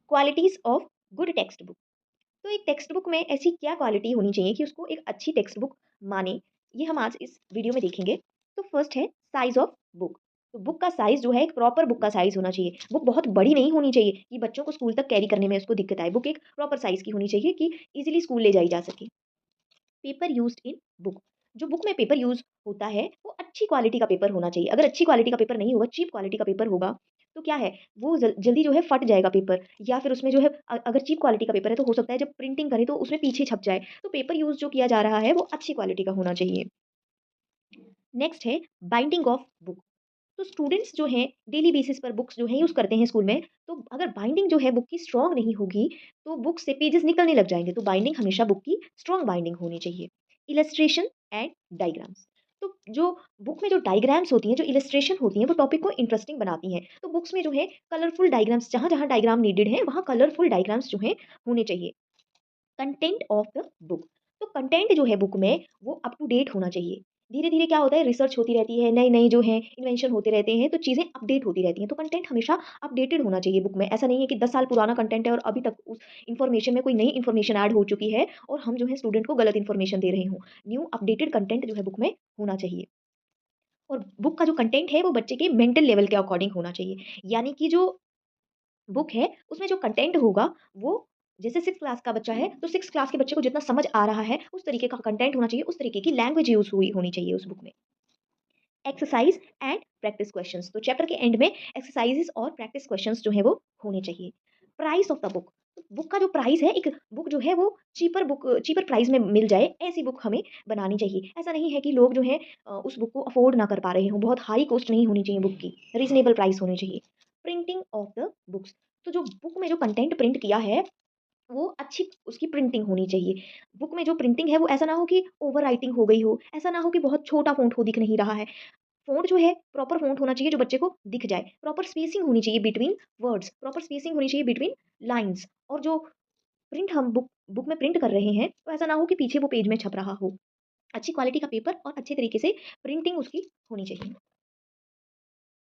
Qualities of good text book. तो एक text book में ऐसी क्या क्वालिटी होनी चाहिए कि उसको एक अच्छी टेक्स्ट बुक माने, ये हम आज इस वीडियो में देखेंगे। तो फर्स्ट है साइज़ ऑफ बुक। तो बुक का साइज़ जो है एक प्रॉपर बुक का साइज़ होना चाहिए। बुक बहुत बड़ी नहीं होनी चाहिए कि बच्चों को स्कूल तक कैरी करने में उसको दिक्कत आए। बुक एक प्रॉपर साइज़ की होनी चाहिए कि ईज़िली स्कूल ले जाई जा सके। Paper used in book. जो बुक में पेपर यूज़ होता है, वो अच्छी क्वालिटी का पेपर होना चाहिए। अगर अच्छी क्वालिटी का पेपर नहीं होगा, चीप क्वालिटी का पेपर होगा, तो क्या है, वो जल्दी जो है फट जाएगा पेपर, या फिर उसमें जो है अगर चीप क्वालिटी का पेपर है, तो हो सकता है जब प्रिंटिंग करें तो उसमें पीछे छप जाए। तो पेपर यूज़ जो किया जा रहा है, वो अच्छी क्वालिटी का होना चाहिए। नेक्स्ट है बाइंडिंग ऑफ बुक। तो स्टूडेंट्स जो हैं डेली बेसिस पर बुक्स जो है यूज़ करते हैं स्कूल में, तो अगर बाइंडिंग जो है बुक की स्ट्रॉन्ग नहीं होगी, तो बुक से पेजेस निकलने लग जाएँगे। तो बाइंडिंग हमेशा बुक की स्ट्रॉन्ग बाइंडिंग होनी चाहिए। Illustration and diagrams. तो जो बुक में जो डायग्राम्स होती हैं, जो इलस्ट्रेशन होती हैं, वो टॉपिक को इंटरेस्टिंग बनाती हैं। तो बुक्स में जो है कलरफुल डायग्राम्स, जहाँ-जहाँ डायग्राम नीडेड है, वहाँ कलरफुल डायग्राम्स जो हैं होने चाहिए। Content of the book. तो कंटेंट जो है बुक में वो अप टू डेट होना चाहिए। धीरे-धीरे क्या होता है, रिसर्च होती रहती है, नए-नए जो हैं इन्वेंशन होते रहते हैं, तो चीज़ें अपडेट होती रहती हैं। तो कंटेंट हमेशा अपडेटेड होना चाहिए बुक में। ऐसा नहीं है कि 10 साल पुराना कंटेंट है और अभी तक उस इन्फॉर्मेशन में कोई नई इन्फॉर्मेशन ऐड हो चुकी है और हम जो है स्टूडेंट को गलत इन्फॉर्मेशन दे रहे हों। न्यू अपडेटेड कंटेंट जो है बुक में होना चाहिए। और बुक का जो कंटेंट है वो बच्चे के मेंटल लेवल के अकॉर्डिंग होना चाहिए। यानी कि जो बुक है, उसमें जो कंटेंट होगा वो जैसे 6th क्लास का बच्चा है, तो 6th क्लास के बच्चे को जितना समझ आ रहा है, उस तरीके का कंटेंट होना चाहिए, उस तरीके की लैंग्वेज यूज़ हुई होनी चाहिए उस बुक में। Exercise and practice questions. तो चैप्टर के एंड में एक्सरसाइज़ेज़ और प्रैक्टिस क्वेश्चन्स जो हैं वो होने चाहिए। Price of the book. Book का जो प्राइस है, एक बुक जो है वो चीपर प्राइस में मिल जाए, ऐसी बुक हमें बनानी चाहिए। ऐसा नहीं है कि लोग जो हैं उस बुक को अफ़ोर्ड ना कर पा रहे हों, बहुत हाई कॉस्ट नहीं होनी चाहिए बुक की, रीज़नेबल प्राइस होनी चाहिए। Printing of the books. तो जो बुक में जो कंटेंट प्रिंट किया है, वो अच्छी उसकी प्रिंटिंग होनी चाहिए। बुक में जो प्रिंटिंग है वो ऐसा ना हो कि ओवर राइटिंग हो गई हो, ऐसा ना हो कि बहुत छोटा फ़ॉन्ट हो दिख नहीं रहा है। फ़ॉन्ट जो है प्रॉपर फ़ॉन्ट होना चाहिए जो बच्चे को दिख जाए। प्रॉपर स्पेसिंग होनी चाहिए बिटवीन वर्ड्स, प्रॉपर स्पेसिंग होनी चाहिए बिटवीन लाइन्स, और जो प्रिंट हम बुक बुक में प्रिंट कर रहे हैं, तो ऐसा ना हो कि पीछे वो पेज में छप रहा हो। अच्छी क्वालिटी का पेपर और अच्छे तरीके से प्रिंटिंग उसकी होनी चाहिए।